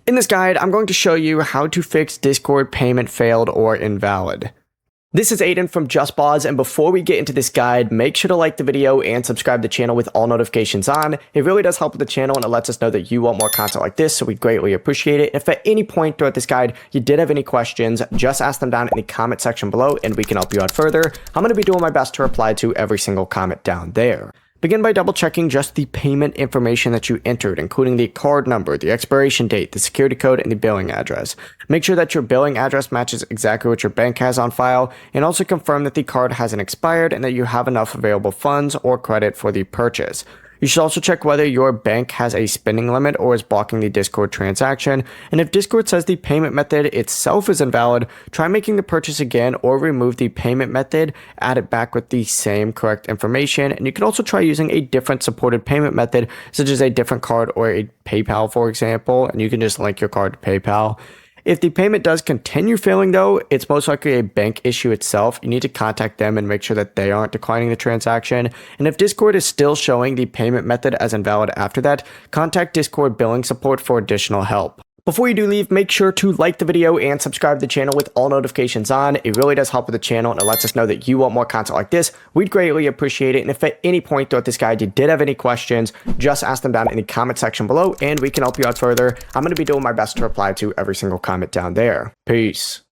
In this guide, I'm going to show you how to fix Discord payment failed or invalid. This is Aiden from JustBoz, and before we get into this guide, make sure to like the video and subscribe to the channel with all notifications on. It really does help with the channel and it lets us know that you want more content like this, so we greatly appreciate it. If at any point throughout this guide you did have any questions, just ask them down in the comment section below and we can help you out further. I'm going to be doing my best to reply to every single comment down there. Begin by double checking just the payment information that you entered, including the card number, the expiration date, the security code, and the billing address. Make sure that your billing address matches exactly what your bank has on file, and also confirm that the card hasn't expired and that you have enough available funds or credit for the purchase. You should also check whether your bank has a spending limit or is blocking the Discord transaction, and if Discord says the payment method itself is invalid, try making the purchase again or remove the payment method, add it back with the same correct information, and you can also try using a different supported payment method, such as a different card or a PayPal, for example, and you can just link your card to PayPal. If the payment does continue failing though, it's most likely a bank issue itself. You need to contact them and make sure that they aren't declining the transaction. And if Discord is still showing the payment method as invalid after that, contact Discord billing support for additional help. Before you do leave, make sure to like the video and subscribe to the channel with all notifications on. It really does help with the channel and it lets us know that you want more content like this. We'd greatly appreciate it. And if at any point throughout this guide you did have any questions, just ask them down in the comment section below and we can help you out further. I'm going to be doing my best to reply to every single comment down there. Peace.